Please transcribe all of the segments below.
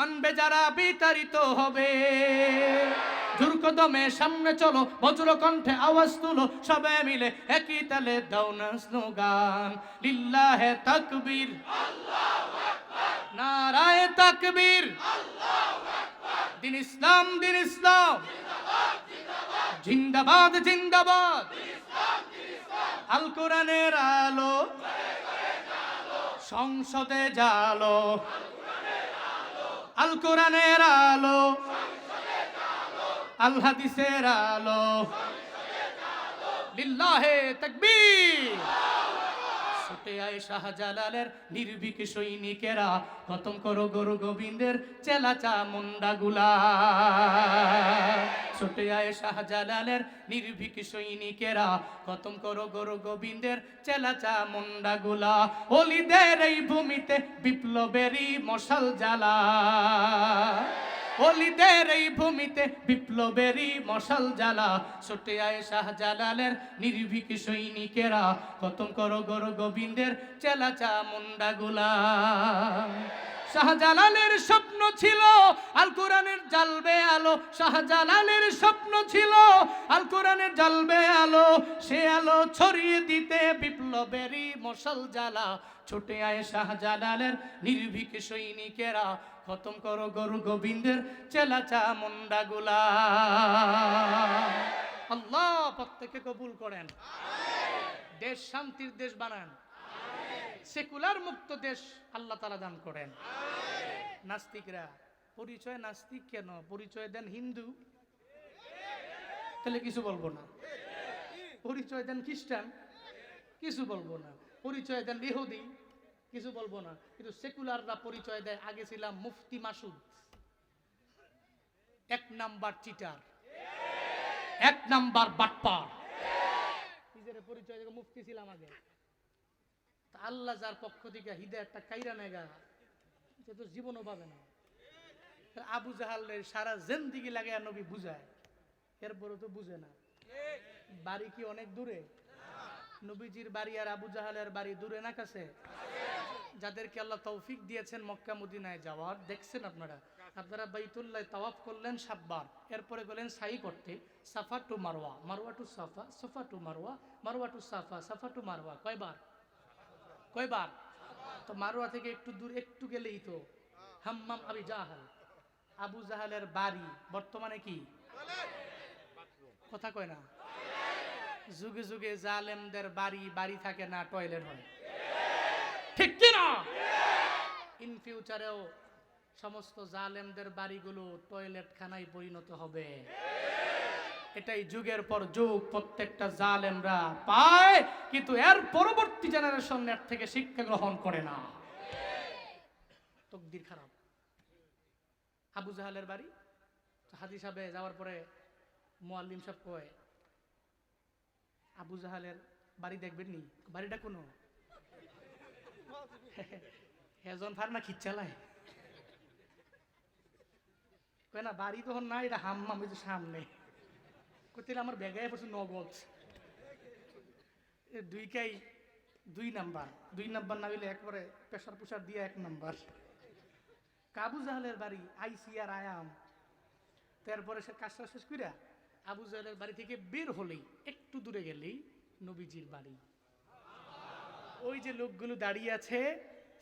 মানবে যারা বিতাড়িত হবে। জোরকদমে সামনে চলো, বজ্র কণ্ঠে আওয়াজ তুলো, সবাই মিলে একই তালে দাও না স্লোগান, লিল্লাহে তাকবীর, নারায়ে তাকবীর, দিন ইসলাম, দিন ইসলাম, জিন্দাবাদ, জিন্দাবাদ। আল কোরআনের আলো সংসদে জালো, আল কোরআনের আলো, আল হাদিসের আলো, লিল্লাহে তাকবীর। ছুটে আয় শাহজালালের নির্ভীক সৈনিকেরা, খতম করো গুরু গোবিন্দের চেলা চামুন্ডাগুলা। ছুটে আয় শাহজালালের নির্ভীক সৈনিকেরা, খতম করো গুরু গোবিন্দের চেলা চামুন্ডাগুলা। ওলিদের এই ভূমিতে বিপ্লবেরই মশাল জ্বালা, ওলিদের এই ভূমিতে বিপ্লবেরই মশাল জ্বালা। ছুটে আয় শাহজালালের নির্ভীক সৈনিকেরা, খতম করো গুরু গোবিন্দের চেলা চামুন্ডাগুলা। শাহজালালের স্বপ্ন ছিল আল কোরআনের জ্বালবে আলো, শাহজালালের স্বপ্ন ছিল আল কোরআনের জ্বালবে আলো, সে আলো ছড়িয়ে দিতে বিপ্লবেরই মশাল জ্বালা। ছুটে আয় শাহজালালের নির্ভীক সৈনিকেরা, খতম করো গুরু গোবিন্দের চেলা চামুন্ডাগুলা। আল্লাহ প্রত্যেককে কবুল করেন, দেশ শান্তির দেশ বানান, সেকুলার মুক্ত দেশ আল্লাহ তাআলা দান করেন। নাস্তিকরা পরিচয় নাস্তিক কেন, পরিচয় দেন হিন্দু, তাহলে কিছু বলবো না। পরিচয় দেন খ্রিস্টান, কিছু বলবো না। পরিচয় দেন ইহুদি, কিছু বলবো না। কিন্তু সেকুলাররা পরিচয় দেয় আগে ছিলাম মুফতি মাসুদ, এক নাম্বার চিটার, এক নাম্বার বাটপার। নিজের পরিচয় দিয়ে মুফতি ছিলাম আগে। আল্লাহ যার পক্ষ থেকে হিদায়াতটা কাইরা নেগা, সে তো জীবনও পাবে না। আবু জাহালের সারা জিন্দেগি লাগে নবী বুঝায়, এরপরে তো বুঝে না। বাড়ি কি অনেক দূরে? নবীজির বাড়ি আর আবু জাহালের বাড়ি দূরে না কাছে? যাদেরকে আল্লাহ তৌফিক দিয়েছেন মক্কা মদিনায় যাওয়ার, দেখছেন আপনারা, আপনারা বাইতুল্লাহ তাওয়াফ করলেন 7 বার, এরপরে গেলেন সাই করতে, সাফা টু মারওয়া, মারওয়া টু সাফা, সাফা টু মারওয়া, মারওয়া টু সাফা, সাফা টু মারওয়া। কয়বার? কয়বার? তো মারওয়া থেকে একটু দূর, একটু গেলেই তো হাম্মাম আবি জাহাল, আবু জাহালের বাড়ি। বর্তমানে কি কথা কয় না? যুগে যুগে জালেমদের বাড়ি বাড়ি থাকে না, টয়লেট হয়, ঠিক কি না? ইন ফিউচারেও সমস্ত জালেমদের বাড়িগুলো টয়লেট খানায় পরিণত হবে। এটাই যুগের পর যুগ প্রত্যেকটা জালেমরা পায়, কিন্তু এর পরবর্তী জেনারেশন এর থেকে শিক্ষা গ্রহণ করে না। তকদির খারাপ। আবু জাহালের বাড়ি, হাজি সাহেবে যাওয়ার পরে মুআল্লিম সাহেব কয়, আবু জাহালের বাড়ি দেখবেন নি? বাড়িটা কোন হেজন ফার না খিচ্চালায় কয় না, বাড়ি তখন না, এটা হাম্মাম ওই যে সামনে। কোথায় আমার ব্যাগায় পড়ছে নগদ। দুইটাই 2 নাম্বার, 2 নাম্বার না হইলে একবারে প্রেশার পুষার দিয়ে 1 নাম্বার। আবু জাহালের বাড়ি আইসি আর আয়াম। তারপরে সে কাজটা শেষ করে আবু জাহালের বাড়ি থেকে বের হলেই একটু দূরে গেলেই নবীজির বাড়ি। ওই যে লোকগুলো দাঁড়িয়ে আছে,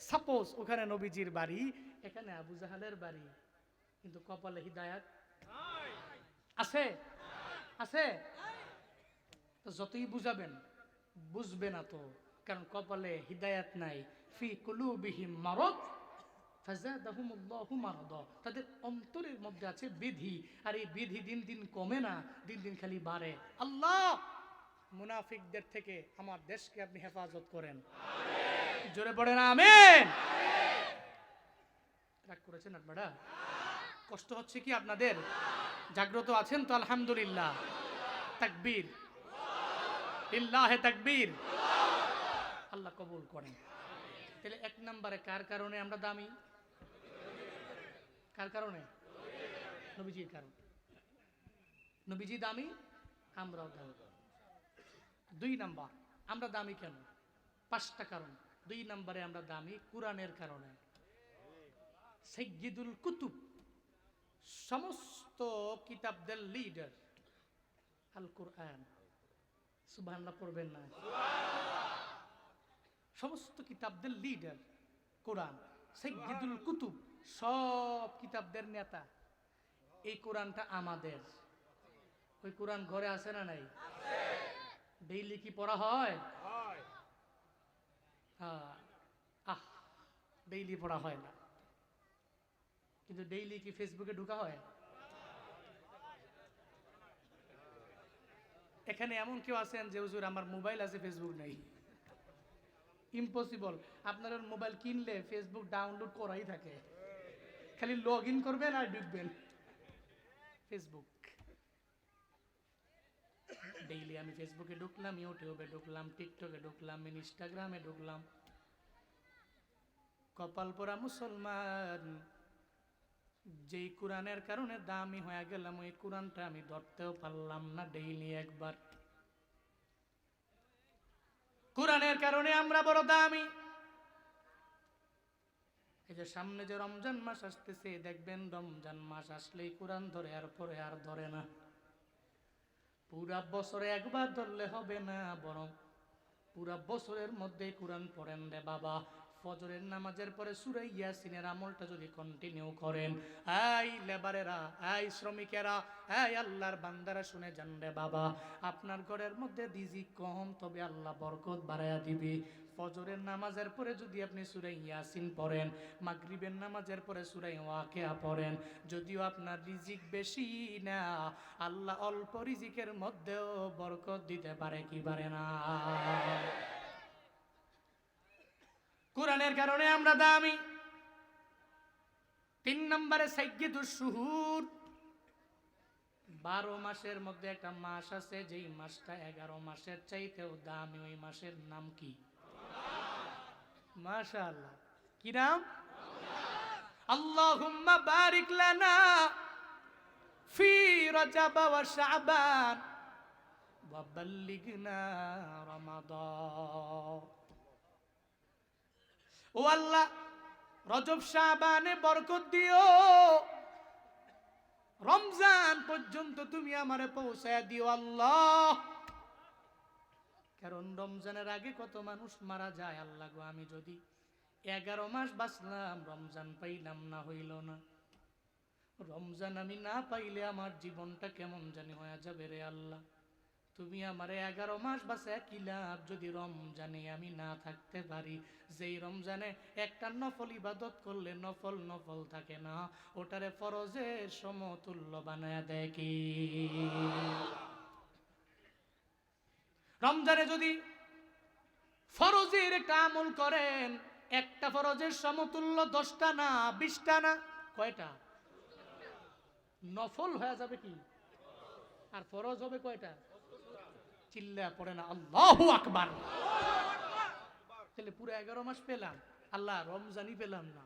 সাপোজ ওখানে নবীজির বাড়ি, এখানে আবু জাহালের বাড়ি, কিন্তু কপালে হিদায়াত আছে? আছে? তো যতই বুঝাবেন বুঝবে না তো, কারণ কপালে হিদায়াত নাই। ফি কুলুবিহিম মারাদ ফাযাদাহুমুল্লাহু মারাদা, তাদের অন্তরের মধ্যে আছে বিধি, আর এই বিধি দিন দিন কমে না, দিন দিন খালি বাড়ে। আল্লাহ মুনাফিকদের থেকে আমার দেশকে আপনি হেফাজত করেন, আমিন। জোরে পড়েন আমিন। রাগ করেছেন আপনারা? কষ্ট হচ্ছে কি আপনাদের? জাগ্রত আছেন তো? আলহামদুলিল্লাহ। তাকবীর, লিল্লাহে তাকবীর। আল্লাহ কবুল করেন। তাহলে 1 নম্বরে কার কারণে আমরা দামি? কার কারণে? নবীজির কারণে। নবীজি দামি, আমরাও দামি। 2 নাম্বার, আমরা দামি কেন? 5টা কারণ। 2 নম্বরে আমরা দামি কোরআনের কারণে। সাইয়্যিদুল কুতুব, সমস্ত কিতাবদের লিডার, আল কোরআন। সুবহানাল্লাহ পড়বেন না? সমস্ত কিতাবদের লিডার কোরআন, সাইয়্যিদুল কুতুব, সব কিতাবদের নেতা। এই কোরআনটা আমাদের। ওই কোরআন ঘরে আছে না নাই? ডেইলি কি পড়া হয়? আহ, ডেইলি পড়া হয় না, কিন্তু ডেইলি কি ফেসবুকে ঢোকা হয়? এখানে এমন কেউ আছেন যে হুজুর আমার মোবাইল আছে ফেসবুক নাই? ইম্পসিবল। আপনার মোবাইল কিনলে ফেসবুক ডাউনলোড করাই থাকে, খালি লগ ইন করবেন আর ঢুকবেন ফেসবুক। ডেইলি আমি ফেসবুকে ঢুকলাম, ইউটিউবে ঢুকলাম, টিকটকে ঢুকলাম, ইনস্টাগ্রামে ঢুকলাম। কপাল পোড়া মুসলমান, যেই কোরআনের কারণে দামি হয়ে গেলাম, ওই কোরআনটা আমি ধরতেও পারলাম না ডেইলি একবার। কোরআনের কারণে আমরা বড় দামি। এই যে সামনে যে রমজান মাস আসতেছে, দেখবেন রমজান মাস আসলেই কোরআন ধরে, আর পরে আর ধরে না। পুরা বছরে একবার ধরলে হবে না, বরং পুরা বছরের মধ্যে কোরআন পড়েন রে বাবা। ফজরের নামাজের পরে সূরা ইয়াসিনের আমলটা যদি কন্টিনিউ করেন, এই লেবারেরা, এই শ্রমিকেরা, এই আল্লাহর বান্দারা শুনে যান রে বাবা, আপনার ঘরের মধ্যে রিজিক কম, তবে আল্লাহ বরকত বাড়ায়া দিবে। ফজরের নামাজের পরে যদি আপনি সূরা ইয়াসিন পড়েন, মাগরিবের নামাজের পরে সূরা ওয়াকিয়া পড়েন, যদিও আপনার রিজিক বেশি না, আল্লাহ অল্প রিজিকের মধ্যেও বরকত দিতে পারে কি পারে না? কোরআনের কারণে আমরা দামি। 3 নম্বরে সাইয়্যিদুশ শুহুর, 12 মাসের মধ্যে একটা মাস আছে, যেই মাসটা 11 মাসের চাইতেও দামি। ওই মাসের নাম কি? মাশাআল্লাহ, কি নাম? আল্লাহুম্মা বারিক লানা ফি রজব ওয়া শাবান ওয়া বাল্লিগনা রমাদান। ও আল্লাহ, রজব শাবানে বরকত দিও, রমজান পর্যন্ত তুমি আমারে পৌঁছায় দিও আল্লাহ। কারণ রমজানের আগে কত মানুষ মারা যায়। আল্লাহ গো, আমি যদি 11 মাস বাঁচলাম, রমজান পাইলাম না, হইল না। রমজান আমি না পাইলে আমার জীবনটা কেমন জানি হয়ে যাবে রে আল্লাহ। তুমি আমারে 11 মাস বাঁচায় কি লাভ যদি রমজানে আমি না থাকতে পারি? যেই রমজানে একটা নফল ইবাদত করলে নফল নফল থাকে না, ওটারে ফরজের সমতুল্য বানায় দেয় কি? রমজানে যদি ফরজের একটা আমল করেন, একটা ফরজের সমতুল্য 10টা না 20টা না, কয়টা? নফল হয়ে যাবে কি, আর ফরজ হবে কয়টা? চিল্লা পড়ে না আল্লাহু আকবার। তাহলে পুরো 11 মাস পেলাম, আল্লাহ রমজানই পেলাম না,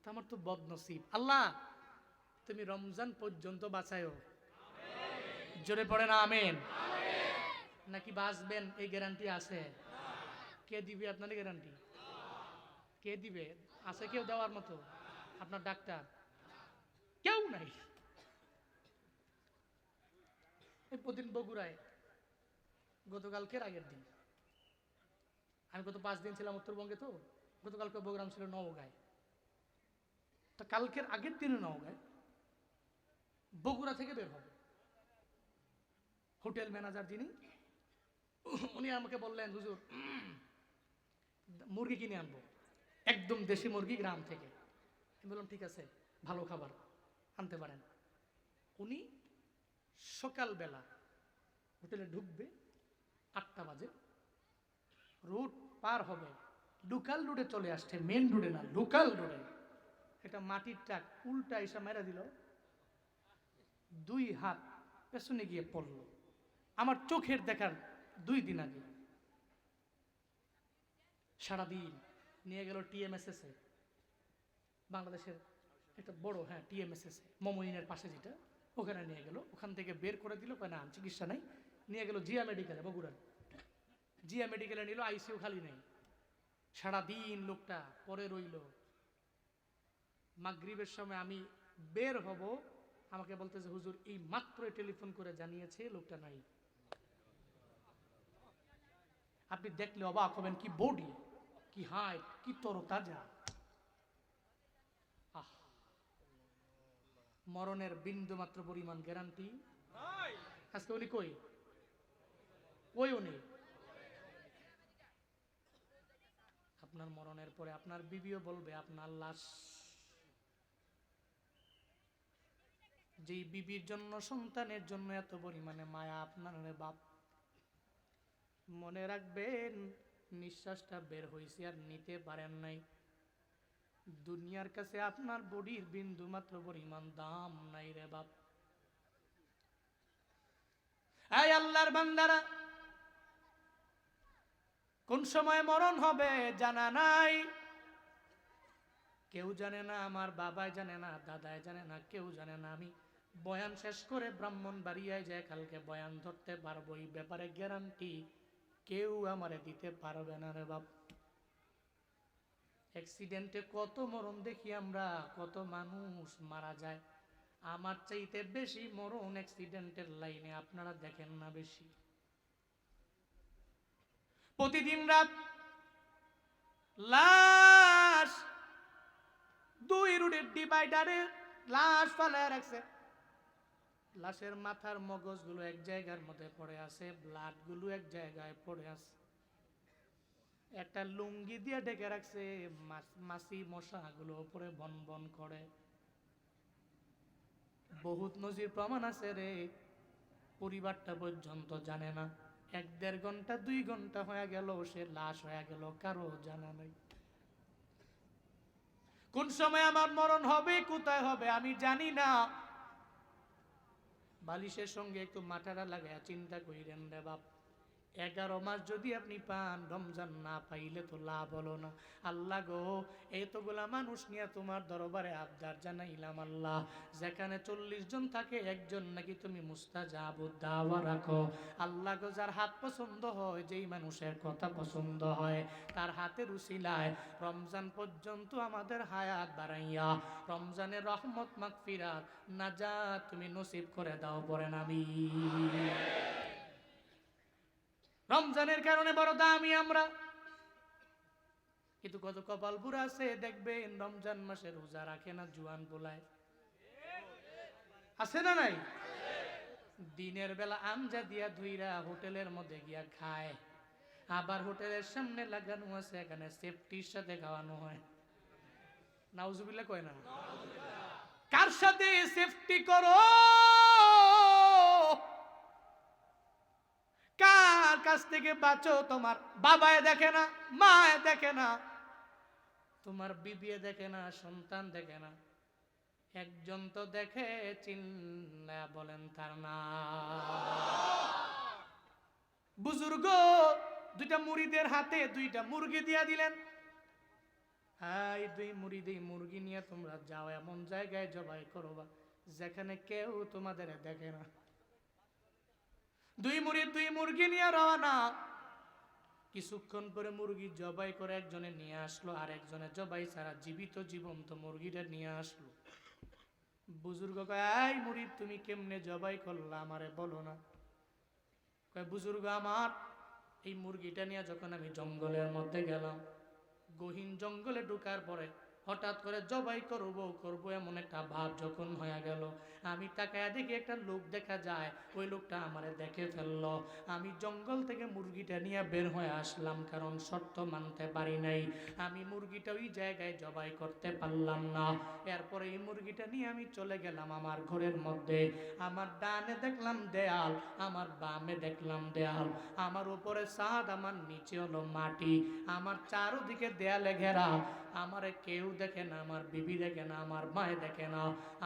তা আমার তো বদনসিব। আল্লাহ তুমি রমজান পর্যন্ত বাঁচায়ো। জোরে পড়ে না আমিন। নাকি বাঁচবেন এই গ্যারান্টি আছে? কে দিবে আপনার গ্যারান্টি? কে দিবে? আছে কেউ দেওয়ার মতো? আপনার ডাক্তার কেউ নাই। এই প্রতিদিন বগুড়ায়, গতকালকের আগের দিন, আমি গত 5 দিন ছিলাম উত্তরবঙ্গে, তো গতকালকে প্রোগ্রাম ছিল নওগাঁয়, তো কালকের আগের দিনে নওগাঁয় বগুড়া থেকে বের হবে হোটেল ম্যানেজার যিনি, উনি আমাকে বললেন, হুজুর মুরগি কিনে আনবো, একদম দেশি মুরগি গ্রাম থেকে। আমি বললাম ঠিক আছে, ভালো খাবার আনতে পারেন। উনি সকালবেলা হোটেলে ঢুকবে 8টা বাজে, রুট পার হবে, লোকাল রোডে চলে আসছে, মেন রোডে না, লোকাল রোডে। একটা মাটির ট্রাক উল্টা এসে মেরা দিল, 2 হাত পেছনে গিয়ে পড়লো। আমার চোখের দেখার 2 দিন আগে। সারাদিন নিয়ে গেল TMSS এ, বাংলাদেশের একটা বড়, হ্যাঁ TMSS মমইনের পাশে যেটা, ওখানে নিয়ে গেল। ওখান থেকে বের করে দিল, না চিকিৎসা নাই, নিয়ে গেল জিয়া মেডিকেলে, বগুড়ার জিয়া মেডিকেলে নিল, ICU খালি নেই। সারাদিন লোকটা পরে রইল, মাগরিবের সময় আমি বের হব, আমাকে বলতেছে হুজুর এই মাত্র টেলিফোন করে জানিয়েছে লোকটা নাই। আপনি দেখলে অবাক হবেন, কি বডি, কি হাইট, কি তরতাজা। আহ, মরণের বিন্দু মাত্র পরিমাণ গ্যারান্টি আজকে উনি কই, কই উনি? আপনার মরণের পরে আপনার বিবিও বলবে আপনার লাশ, যেই বিবির জন্য সন্তানের জন্য এত পরিমাণে মায়া আপনার বাপ, মনে রাখবেন নিঃশ্বাসটা বের হয়েছে আর নিতে পারেন নাই, দুনিয়ার কাছে আপনার বডির বিন্দু মাত্র পরিমাণ দাম নাই রে বাপ। এই আল্লাহর বান্দারা, কোন সময় মরণ হবে জানা নাই, কেউ জানে না, আমার বাবাই জানে না, দাদাই জানে না, কেউ জানে না। আমি বয়ান শেষ করে ব্রাহ্মণবাড়িয়ায় যায় কালকে বয়ান ধরতে পারবো, এই ব্যাপারে গ্যারান্টি কেউ আমারে দিতে পারবে না রে বাপ। অ্যাক্সিডেন্টে কত মরণ দেখি আমরা, কত মানুষ মারা যায়, আমার চাইতে বেশি মরণ অ্যাক্সিডেন্টের লাইনে আপনারা দেখেন না বেশি। প্রতিদিন রাত লাশ, দুই রোডের ডিভাইডারে লাশ ফালায় রাখছে, লাশের মাথার মগজগুলো এক জায়গার মধ্যে পড়ে আছে, ব্লাড গুলো এক জায়গায় পড়ে আছে, একটা লুঙ্গি দিয়ে ঢেকে রাখছে, মাছি মশা গুলো উপরে বন বন করে। বহুত নজির প্রমাণ আছে রে, পরিবারটা পর্যন্ত জানে না, 1-1.5 ঘন্টা 2 ঘন্টা হয়ে গেল, সে লাশ হয়ে গেল, কারো জানা নাই। কোন সময় আমার মরণ হবে, কোথায় হবে আমি জানি না। বালিশের সঙ্গে একটু মাথাটা লাগায় চিন্তা কইরেন রে বাপ, 11 মাস যদি আপনি পান, রমজান না পাইলে তো লাভ হলো না। আল্লাহ গো, এতগুলা মানুষ নিয়ে তোমার দরবারে আবদার জানাইলাম আল্লাহ, যেখানে 40 জন থাকে একজন নাকি তুমি মুস্তাজাবুদ দাওয়া রাখো। আল্লাহ গো, যার হাত পছন্দ হয়, যেই মানুষের কথা পছন্দ হয়, তার হাতের উসিলায় রমজান পর্যন্ত আমাদের হায়াত বাড়াইয়া রমজানের রহমত মাগফিরাত নাজাত তুমি নসিব করে দাও, পড়েন আমিন। রমজানের কারণে বড় দামি আমরা, কিন্তু কত কপাল বুড়া আছে দেখবেন রমজান মাসে রোজা রাখে না, জুয়ান পোলায় আছে না নাই? দিনের বেলা আমজা দিয়া ধুইরা হোটেলের মধ্যে গিয়া খায়, আবার হোটেলের সামনে লাগানো আছে, এখানে সেফটির সাথে খাওয়ানো হয়। নাউজুবিল্লাহ কয় না? কার সাথে সেফটি করো, কার কাছ থেকে বাঁচো? তোমার বাবায় দেখে না, মায় দেখে না, তোমার বিবিয়ে দেখে না, সন্তান দেখে না, একজন তো দেখে, চিল্লা বলেন তার না। বুজুর্গ 2টা মুরিদের হাতে 2টা মুরগি দিয়া দিলেন, হাই 2 মুরগি নিয়ে তোমরা যাও এমন জায়গায় জবাই করবা যেখানে কেউ তোমাদের দেখে না। 2 মুরগি নিয়ে রওনা। কিছুক্ষণ পরে মুরগি জবাই করে একজনে নিয়ে আসলো, আর একজনে জবাই ছাড়া জীবিত জীবন্ত মুরগিটা নিয়ে আসলো। বুজুর্গ কয়, এই মুরিদ তুমি কেমনে জবাই করলা আমারে বলো না? কয়, বুজুর্গ আমার এই মুরগিটা নিয়ে যখন আমি জঙ্গলের মধ্যে গেলাম, গহীন জঙ্গলে ঢুকার পরে হঠাৎ করে জবাই করব এমন একটা ভাব যখন হয়ে গেল, আমি তাকায় দেখি একটা লোক দেখা যায়, ওই লোকটা আমারে দেখে ফেললো। আমি জঙ্গল থেকে মুরগিটা নিয়ে বের হয়ে আসলাম, কারণ শর্ত মানতে পারি নাই, আমি মুরগিটা ওই জায়গায় জবাই করতে পারলাম না। এরপরে এই মুরগিটা নিয়ে আমি চলে গেলাম আমার ঘরের মধ্যে, আমার ডানে দেখলাম দেয়াল, আমার বামে দেখলাম দেয়াল, আমার উপরে ছাদ, আমার নিচে হলো মাটি, আমার চারদিকে দেয়ালে ঘেরা, আমারে কেউ দেখে না, আমার বিবি দেখে না, আমার মায়ে দেখে না,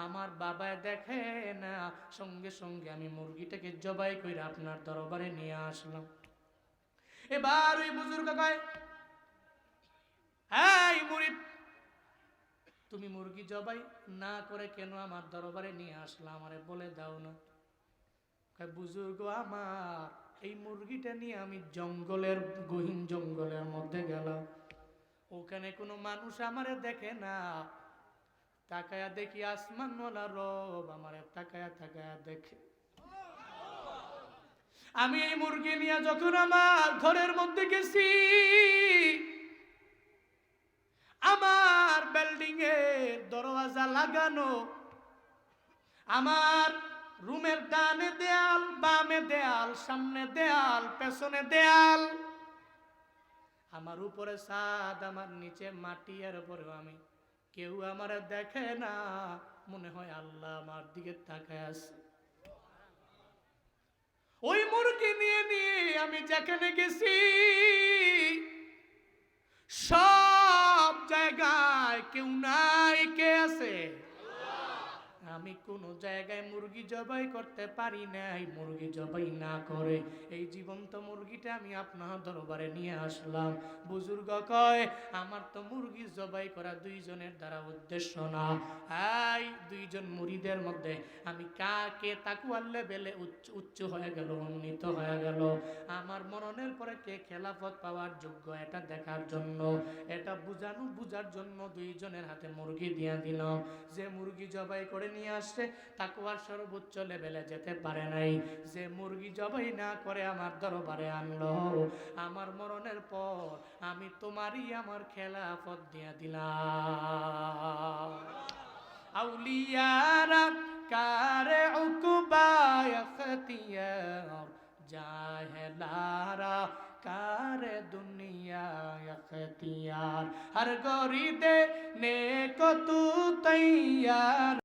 আমার বাবায় দেখে না। সঙ্গে সঙ্গে আমি মুরগিটাকে জবাই করে আপনার দরবারে নিয়ে আসলাম। এবার ওই বুজুর্গ কয়, এই মুরিদ তুমি মুরগি জবাই না করে কেন আমার দরবারে নিয়ে আসলা, আমারে বলে দাও না। কয়, বুজুর্গ আমার এই মুরগিটা নিয়ে আমি জঙ্গলের গহীন জঙ্গলের মধ্যে গেলাম, ওখানে কোনো মানুষ আমারে দেখে না, তাকায়া দেখি আসমানওয়ালা রব আমারে তাকায়া তাকায়া দেখে। আমি এই মুরগি নিয়ে যখন আমার ঘরের মধ্যে গেছি, আমার বিল্ডিং এর দরওয়াজা লাগানো, আমার রুমের ডানে দেয়াল, বামে দেয়াল, সামনে দেয়াল, পেছনে দেয়াল, আমার উপরে ছাদ, আমার নিচে মাটি, এর উপরে আমি, কেউ আমার দেখে না, মনে হয় আল্লাহ আমার দিকে তাকায় আছে। ওই মুরগি নিয়ে নিয়ে আমি যেখানে গেছি সব জায়গায় কেউ নাই, কে আছে? আমি কোন জায়গায় মুরগি জবাই করতে পারি নাই। মুরগি জবাই না করে এই জীবন্ত মুরগিটা আমি আপনার দরবারে নিয়ে আসলাম। বুজুর্গ কয়, আমার তো মুরগি জবাই করা দুইজনের দ্বারা উদ্দেশ্য না। এই দুইজন মুরিদের মধ্যে আমি কাকে তাকুয়ার লেভেলে উচ্চ হয়ে গেল, উন্নীত হয়ে গেল, আমার মরণের পরে কে খেলাফত পাওয়ার যোগ্য, এটা দেখার জন্য, এটা বুঝার জন্য দুইজনের হাতে মুরগি দিয়ে দিলাম। যে মুরগি জবাই করে নিয়ে আসছে তাকওয়ার সর্বোচ্চ লেভেলে যেতে পারে নাই। যে মুরগি জবাই না করে আমার দরবারে আনলো, আমার মরণের পর আমি তোমারই আমার খেলাফত দিয়ে দিলাম। আউলিয়ারা কারে উকবা ইখতিয়ার, জাহেলারা কারে দুনিয়া ইখতিয়ার, হর গরিদে নেক তু তৈয়ার।